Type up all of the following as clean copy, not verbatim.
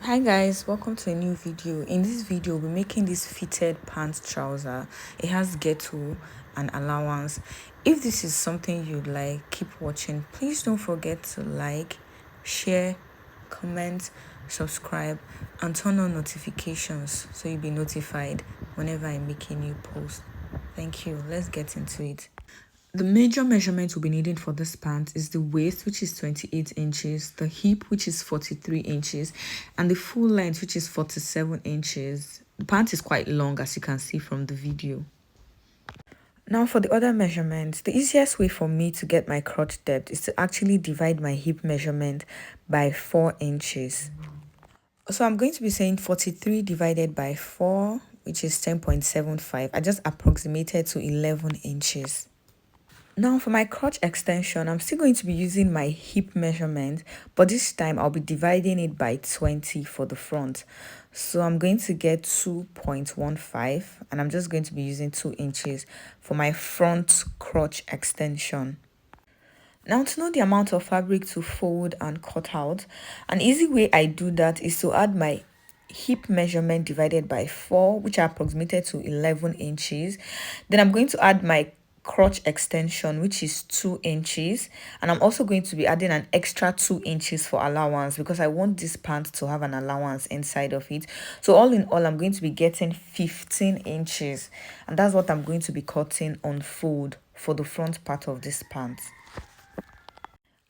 Hi guys, welcome to a new video. In this video we'll be making this fitted pants trouser. It has gettor and allowance. If this is something you'd like, keep watching. Please don't forget to like, share, comment, subscribe, and turn on notifications so you'll be notified whenever I make a new post. Thank you. Let's get into it. The major measurements we'll be needing for this pant is the waist, which is 28 inches, the hip, which is 43 inches, and the full length, which is 47 inches. The pant is quite long, as you can see from the video. Now for the other measurements, the easiest way for me to get my crotch depth is to actually divide my hip measurement by 4 inches. So I'm going to be saying 43 divided by 4, which is 10.75. I just approximated to 11 inches. Now for my crotch extension, I'm still going to be using my hip measurement, but this time I'll be dividing it by 20 for the front. So I'm going to get 2.15 and I'm just going to be using 2 inches for my front crotch extension. Now to know the amount of fabric to fold and cut out, an easy way I do that is to add my hip measurement divided by 4, which I approximated to 11 inches. Then I'm going to add my crotch extension, which is 2 inches, and I'm also going to be adding an extra 2 inches for allowance because I want this pant to have an allowance inside of it. So all in all, I'm going to be getting 15 inches, and that's what I'm going to be cutting on fold for the front part of this pant.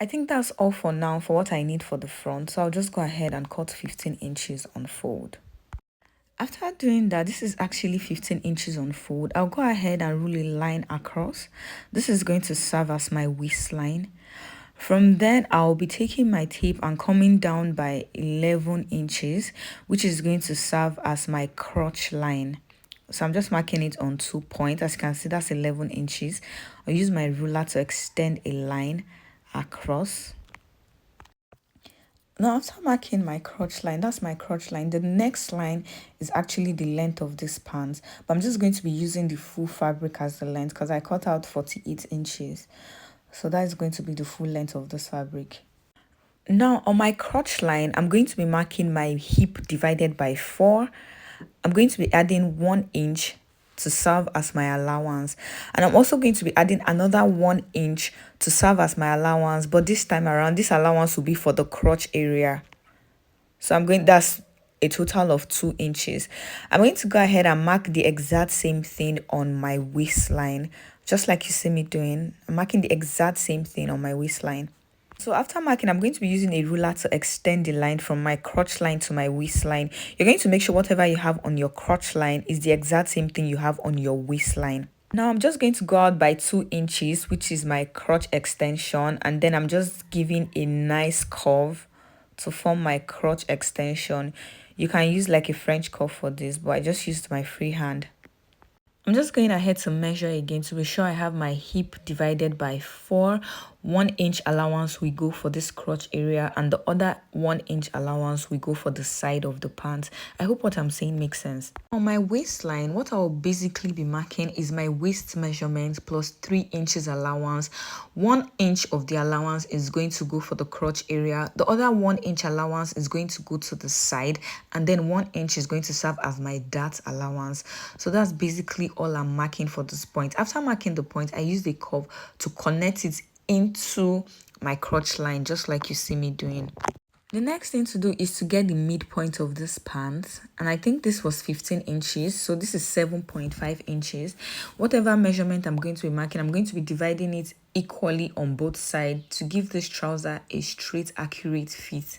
I think that's all for now for what I need for the front, so I'll just go ahead and cut 15 inches on fold. After doing that, this is actually 15 inches on fold. I'll go ahead and rule a line across. This is going to serve as my waistline. From then, I'll be taking my tape and coming down by 11 inches, which is going to serve as my crotch line. So I'm just marking it on 2 points. As you can see, that's 11 inches. I'll use my ruler to extend a line across. Now after marking my crotch line, that's my crotch line, the next line is actually the length of this pant, but I'm just going to be using the full fabric as the length because I cut out 48 inches, so that is going to be the full length of this fabric. Now on my crotch line, I'm going to be marking my hip divided by 4. I'm going to be adding 1 inch to serve as my allowance, and I'm also going to be adding another 1 inch to serve as my allowance, but this time around this allowance will be for the crotch area. So that's a total of 2 inches. I'm going to go ahead and mark the exact same thing on my waistline, just like you see me doing. I'm marking the exact same thing on my waistline. So after marking, I'm going to be using a ruler to extend the line from my crotch line to my waistline. You're going to make sure whatever you have on your crotch line is the exact same thing you have on your waistline. Now I'm just going to go out by 2 inches, which is my crotch extension, and then I'm just giving a nice curve to form my crotch extension. You can use like a French curve for this, but I just used my free hand. I'm just going ahead to measure again to be sure I have my hip divided by 4. 1 inch allowance we go for this crotch area, and the other 1 inch allowance we go for the side of the pants. I hope what I'm saying makes sense. On my waistline, what I'll basically be marking is my waist measurement plus 3 inches allowance. 1 inch of the allowance is going to go for the crotch area. The other 1 inch allowance is going to go to the side, and then 1 inch is going to serve as my dart allowance. So that's basically all I'm marking for this point. After marking the point, I use the curve to connect it into my crotch line, just like you see me doing. The next thing to do is to get the midpoint of this pant, and I think this was 15 inches, so this is 7.5 inches. Whatever measurement I'm going to be marking, I'm going to be dividing it equally on both sides to give this trouser a straight, accurate fit.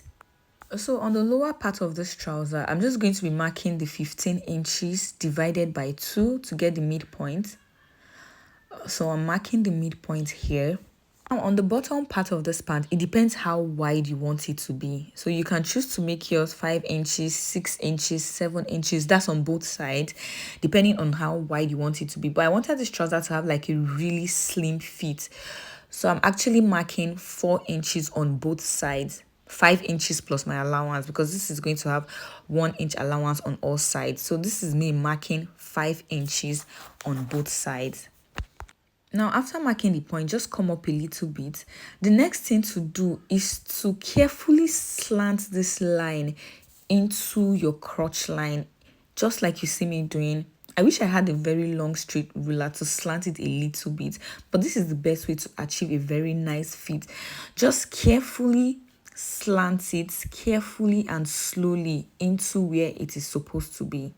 So on the lower part of this trouser, I'm just going to be marking the 15 inches divided by 2 to get the midpoint. So I'm marking the midpoint here. Now on the bottom part of this pant, it depends how wide you want it to be. So you can choose to make yours 5 inches, 6 inches, 7 inches. That's on both sides, depending on how wide you want it to be. But I wanted this trouser to have like a really slim fit. So I'm actually marking 4 inches on both sides. 5 inches plus my allowance, because this is going to have 1 inch allowance on all sides. So this is me marking 5 inches on both sides. Now, after marking the point, just come up a little bit. The next thing to do is to carefully slant this line into your crotch line, just like you see me doing. I wish I had a very long straight ruler to slant it a little bit, but this is the best way to achieve a very nice fit. Just carefully slant it, carefully and slowly into where it is supposed to be.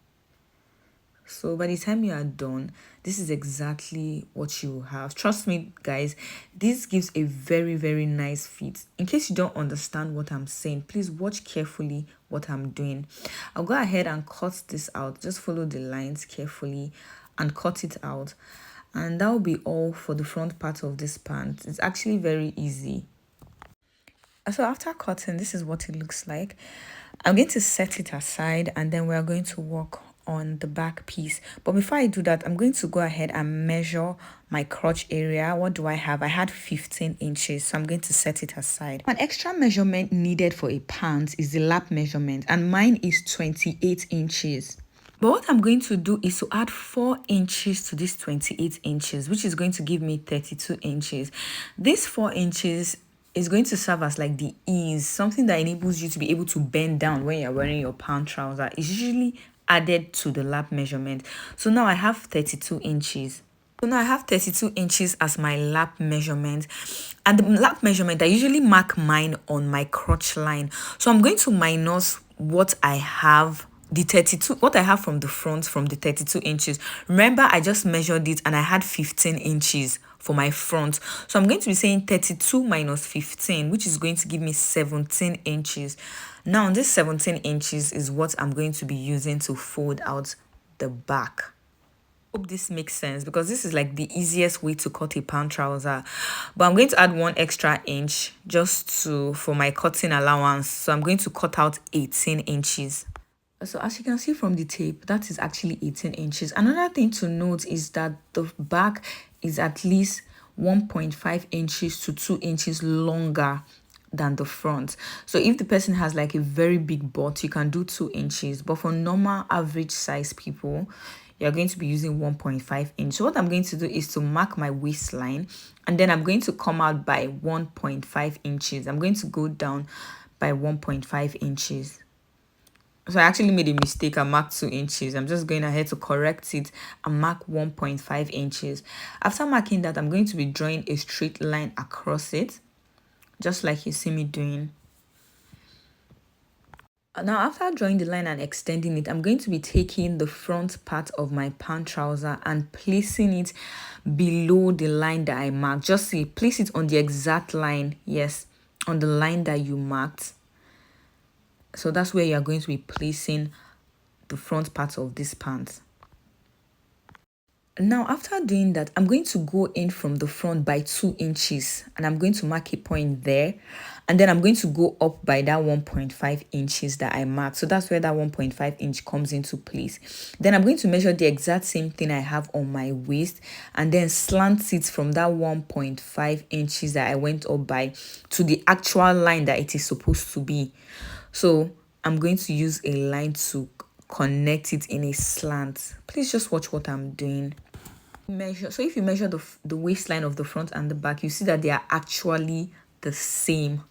So by the time you are done, this is exactly what you have. Trust me, guys, this gives a very, very nice fit. In case you don't understand what I'm saying, please watch carefully what I'm doing. I'll go ahead and cut this out. Just follow the lines carefully and cut it out. And that will be all for the front part of this pant. It's actually very easy. So after cutting, this is what it looks like. I'm going to set it aside and then we're going to work on the back piece. But before I do that, I'm going to go ahead and measure my crotch area. What do I have? I had 15 inches, so I'm going to set it aside. An extra measurement needed for a pant is the lap measurement, and mine is 28 inches. But what I'm going to do is to add 4 inches to this 28 inches, which is going to give me 32 inches. This 4 inches is going to serve as like the ease, something that enables you to be able to bend down when you're wearing your pant trouser. It's usually added to the lap measurement. So now I have 32 inches. So now I have 32 inches as my lap measurement. And the lap measurement, I usually mark mine on my crotch line. So I'm going to minus what I have, the 32, what I have from the front, from the 32 inches. Remember, I just measured it and I had 15 inches for my front. So I'm going to be saying 32 minus 15, which is going to give me 17 inches. Now, this 17 inches is what I'm going to be using to fold out the back. Hope this makes sense, because this is like the easiest way to cut a pant trouser. But I'm going to add 1 extra inch just for my cutting allowance. So I'm going to cut out 18 inches. So as you can see from the tape, that is actually 18 inches. Another thing to note is that the back is at least 1.5 inches to 2 inches longer than the front. So if the person has like a very big butt, you can do 2 inches. But for normal average size people, you're going to be using 1.5 inch. So what I'm going to do is to mark my waistline, and then I'm going to come out by 1.5 inches. I'm going to go down by 1.5 inches. So I actually made a mistake. I marked 2 inches. I'm just going ahead to correct it and mark 1.5 inches. After marking that, I'm going to be drawing a straight line across it, just like you see me doing. Now, after drawing the line and extending it, I'm going to be taking the front part of my pant trouser and placing it below the line that I marked. Just see, place it on the exact line. Yes, on the line that you marked. So that's where you're going to be placing the front part of this pant. Now, after doing that, I'm going to go in from the front by 2 inches and I'm going to mark a point there. And then I'm going to go up by that 1.5 inches that I marked. So that's where that 1.5 inch comes into place. Then I'm going to measure the exact same thing I have on my waist and then slant it from that 1.5 inches that I went up by to the actual line that it is supposed to be. So I'm going to use a line to connect it in a slant. Please just watch what I'm doing. So if you measure the waistline of the front and the back, you see that they are actually the same.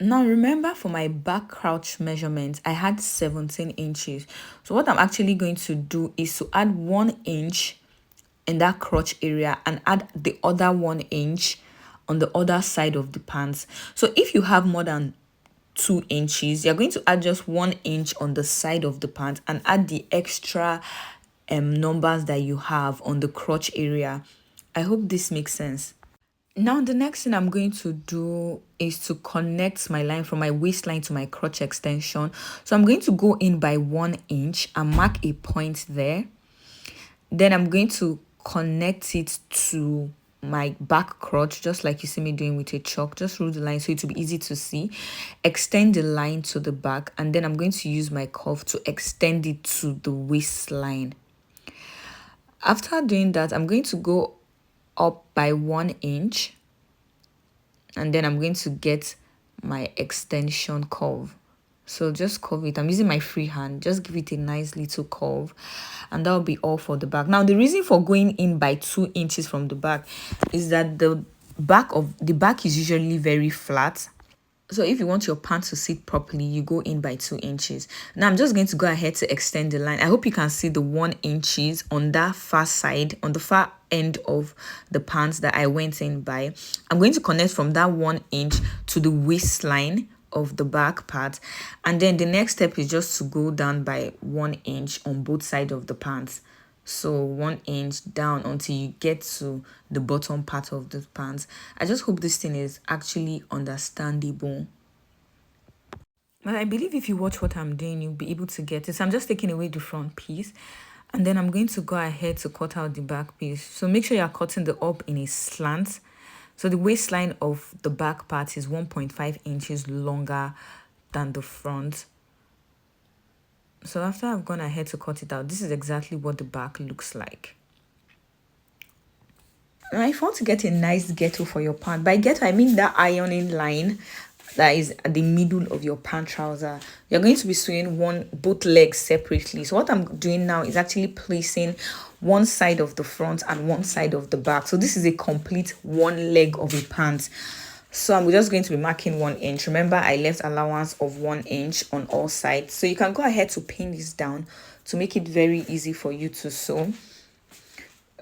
Now remember, for my back crouch measurement, I had 17 inches. So what I'm actually going to do is to add 1 inch in that crotch area and add the other 1 inch on the other side of the pants. So if you have more than 2 inches, you're going to add just 1 inch on the side of the pant and add the extra numbers that you have on the crotch area. I hope this makes sense. Now the next thing I'm going to do is to connect my line from my waistline to my crotch extension. So I'm going to go in by 1 inch and mark a point there. Then I'm going to connect it to my back crotch, just like you see me doing with a chalk. Just rule the line so it will be easy to see. Extend the line to the back, and then I'm going to use my cuff to extend it to the waistline. After doing that, I'm going to go up by 1 inch, and then I'm going to get my extension curve. So just curve it. I'm using my free hand. Just give it a nice little curve, and that will be all for the back. Now the reason for going in by 2 inches from the back is that the back is usually very flat. So if you want your pant to sit properly, you go in by 2 inches. Now I'm just going to go ahead to extend the line. I hope you can see the 1 inches on that far side, on the far end of the pants that I went in by. I'm going to connect from that 1 inch to the waistline of the back part, and then the next step is just to go down by 1 inch on both sides of the pants. So 1 inch down until you get to the bottom part of the pants. I just hope this thing is actually understandable. But I believe if you watch what I'm doing, you'll be able to get it. So I'm just taking away the front piece, and then I'm going to go ahead to cut out the back piece. So make sure you're cutting the up in a slant. So the waistline of the back part is 1.5 inches longer than the front. So after I've gone ahead to cut it out, this is exactly what the back looks like. Now, if you want to get a nice getto for your pant, by getto I mean that ironing line that is at the middle of your pant trouser. You're going to be sewing both legs separately. So what I'm doing now is actually placing one side of the front and one side of the back. So this is a complete one leg of a pant. So I'm just going to be marking 1 inch. Remember, I left allowance of 1 inch on all sides. So you can go ahead to pin this down to make it very easy for you to sew.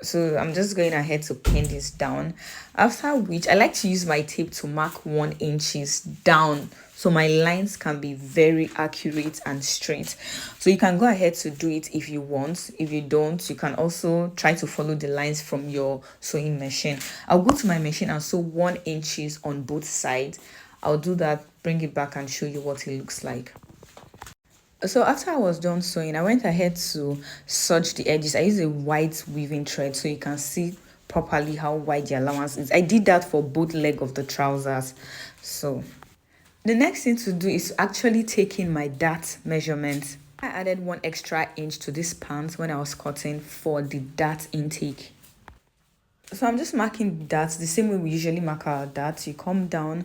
So I'm just going ahead to pin this down, after which I like to use my tape to mark 1 inches down so my lines can be very accurate and straight. So you can go ahead to do it if you want. If you don't, you can also try to follow the lines from your sewing machine. I'll go to my machine and sew 1 inches on both sides. I'll do that, bring it back and show you what it looks like. So after I was done sewing, I went ahead to serge the edges. I used a white weaving thread so you can see properly how wide the allowance is. I did that for both leg of the trousers. So the next thing to do is actually taking my dart measurement. I added 1 extra inch to this pant when I was cutting for the dart intake. So I'm just marking darts the same way we usually mark our darts. You come down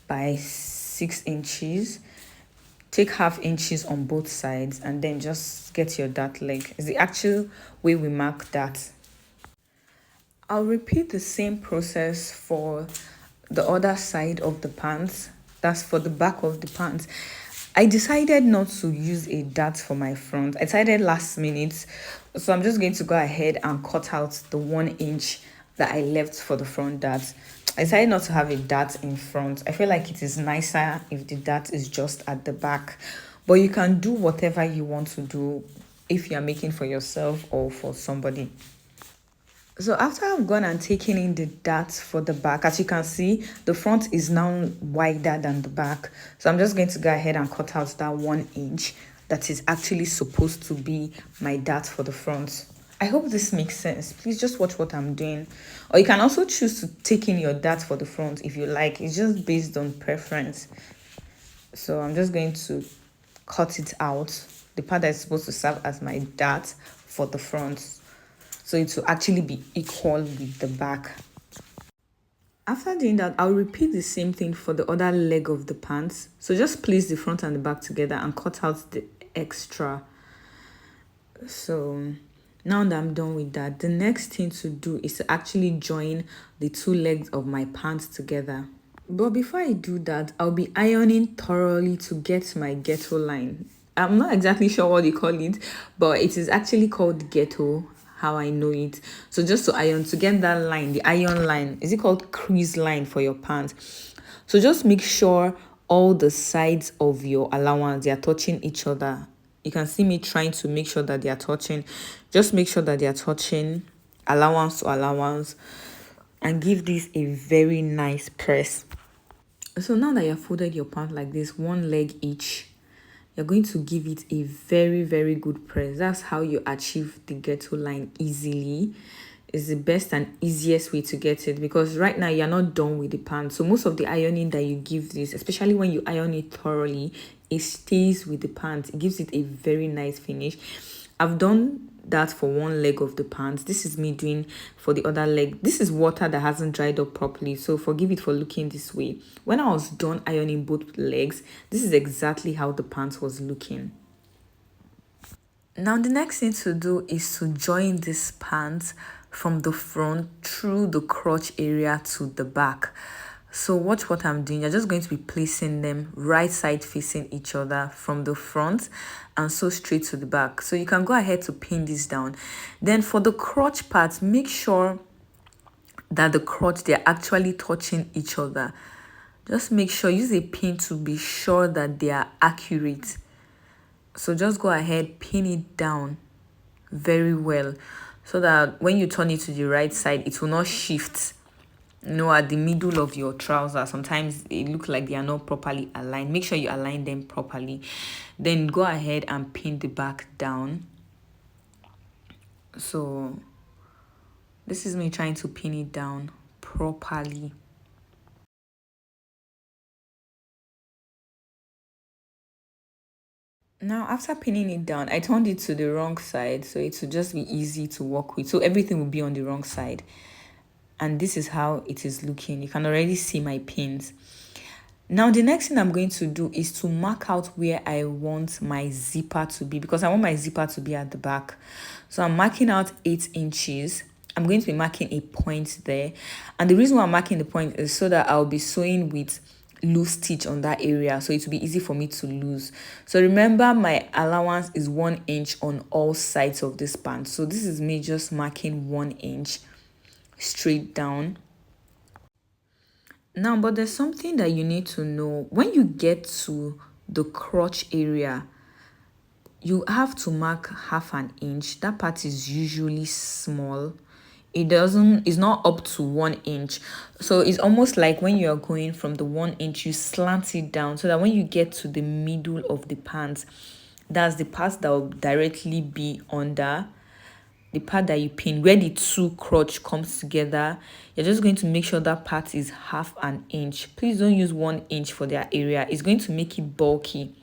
by 6 inches. Take 1/2 inches on both sides and then just get your dart leg. It's the actual way we mark that. I'll repeat the same process for the other side of the pants. That's for the back of the pants. I decided not to use a dart for my front. I decided last minute. So I'm just going to go ahead and cut out the 1 inch that I left for the front dart. I decided not to have a dart in front. I feel like it is nicer if the dart is just at the back. But you can do whatever you want to do if you're making for yourself or for somebody. So after I've gone and taken in the dart for the back, as you can see, the front is now wider than the back. So I'm just going to go ahead and cut out that 1 inch that is actually supposed to be my dart for the front. I hope this makes sense. Please just watch what I'm doing. Or you can also choose to take in your dart for the front if you like. It's just based on preference. So I'm just going to cut it out, the part that is supposed to serve as my dart for the front, so it will actually be equal with the back. After doing that, I'll repeat the same thing for the other leg of the pants. So just place the front and the back together and cut out the extra. So now that I'm done with that, the next thing to do is to actually join the 2 legs of my pants together. But before I do that, I'll be ironing thoroughly to get my getto line. I'm not exactly sure what they call it, but it is actually called getto, how I know it. So just to iron, to get that line, the iron line, is it called crease line for your pants? So just make sure all the sides of your allowance, they are touching each other. You can see me trying to make sure that they are touching. Just make sure that they are touching allowance to allowance and give this a very nice press. So now that you have folded your pant like this, 1 leg each, you're going to give it a very, very good press. That's how you achieve the getto line easily. It's the best and easiest way to get it, because right now you're not done with the pant. So most of the ironing that you give this, especially when you iron it thoroughly, it stays with the pant. It gives it a very nice finish. I've done that for 1 leg of the pants. This is me doing for the other leg. This is water that hasn't dried up properly, so forgive it for looking this way. When I was done ironing both legs, this is exactly how the pants was looking. Now the next thing to do is to join this pants from the front through the crotch area to the back. So watch what I'm doing. You're just going to be placing them right side facing each other from the front and so straight to the back. So you can go ahead to pin this down. Then for the crotch part, make sure that the crotch, they're actually touching each other. Just make sure, use a pin to be sure that they are accurate. So just go ahead, pin it down very well so that when you turn it to the right side, it will not shift. At the middle of your trousers, sometimes it looks like they are not properly aligned. Make sure you align them properly. Then go ahead and pin the back down. So this is me trying to pin it down properly. Now, after pinning it down, I turned it to the wrong side, so it will just be easy to work with. So everything will be on the wrong side. And this is how it is looking. You can already see my pins. Now, the next thing I'm going to do is to mark out where I want my zipper to be, because I want my zipper to be at the back. So I'm marking out 8 inches. I'm going to be marking a point there. And the reason why I'm marking the point is so that I'll be sewing with loose stitch on that area, so it will be easy for me to lose. So remember, my allowance is 1 inch on all sides of this band. So this is me just marking 1 inch straight down. Now, but there's something that you need to know. When you get to the crotch area, you have to mark 1/2 inch. That part is usually small. It's not up to 1 inch. So it's almost like when you're going from the 1 inch, you slant it down so that when you get to the middle of the pants, that's the part that will directly be under the part that you pin, where the two crotch comes together. You're just going to make sure that part is 1/2 inch. Please don't use 1 inch for that area. It's going to make it bulky.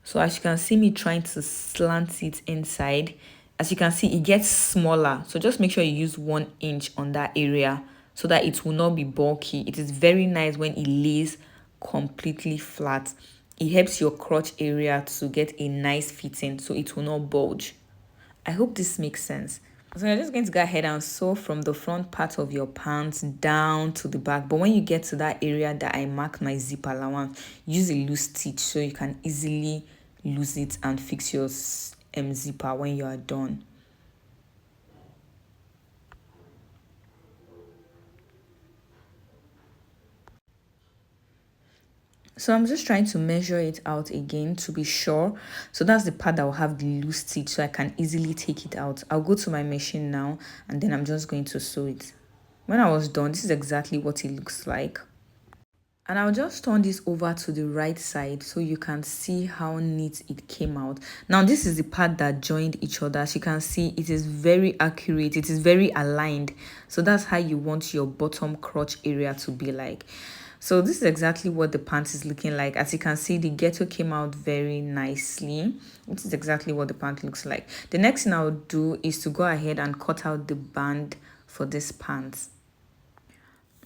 So as you can see me trying to slant it inside, as you can see, it gets smaller. So just make sure you use 1 inch on that area so that it will not be bulky. It is very nice when it lays completely flat. It helps your crotch area to get a nice fitting so it will not bulge. I hope this makes sense. So you're just going to go ahead and sew from the front part of your pants down to the back. But when you get to that area that I marked my zip allowance, use a loose stitch so you can easily lose it and fix your zipper when you are done. So I'm just trying to measure it out again to be sure. So that's the part that will have the loose stitch so I can easily take it out. I'll go to my machine now and then I'm just going to sew it. When I was done, this is exactly what it looks like. And I'll just turn this over to the right side so you can see how neat it came out. Now, this is the part that joined each other. As you can see, it is very accurate. It is very aligned. So that's how you want your bottom crotch area to be like. So this is exactly what the pant is looking like. As you can see, the gettor came out very nicely. This is exactly what the pant looks like. The next thing I'll do is to go ahead and cut out the band for this pant.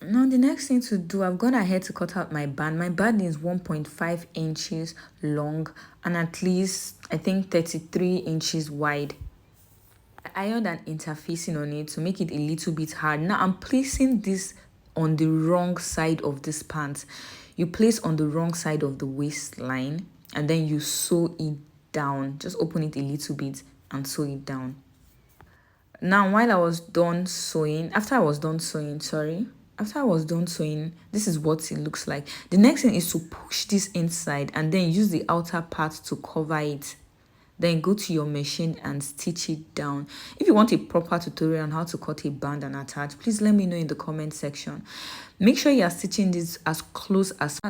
Now, the next thing to do, I've gone ahead to cut out my band. My band is 1.5 inches long and at least, I think, 33 inches wide. I ironed an interfacing on it to make it a little bit hard. Now, I'm placing this on the wrong side of this pant. You place on the wrong side of the waistline and then you sew it down. Just open it a little bit and sew it down. Now, while I was done sewing, after I was done sewing, this is what it looks like. The next thing is to push this inside and then use the outer part to cover it. Then go to your machine and stitch it down. If you want a proper tutorial on how to cut a band and attach, please let me know in the comment section. Make sure you are stitching this as close as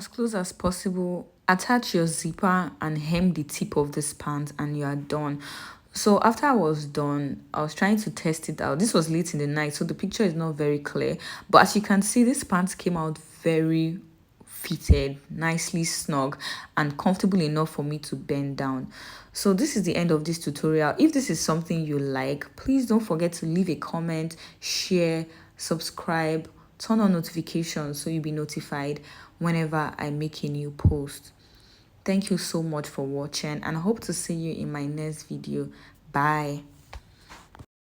possible. Attach your zipper and hem the tip of this pant and you are done. So after I was done, I was trying to test it out. This was late in the night, so the picture is not very clear. But as you can see, this pants came out very fitted, nicely snug, and comfortable enough for me to bend down. So this is the end of this tutorial. If this is something you like, please don't forget to leave a comment, share, subscribe, turn on notifications so you'll be notified whenever I make a new post. Thank you so much for watching and I hope to see you in my next video. Bye.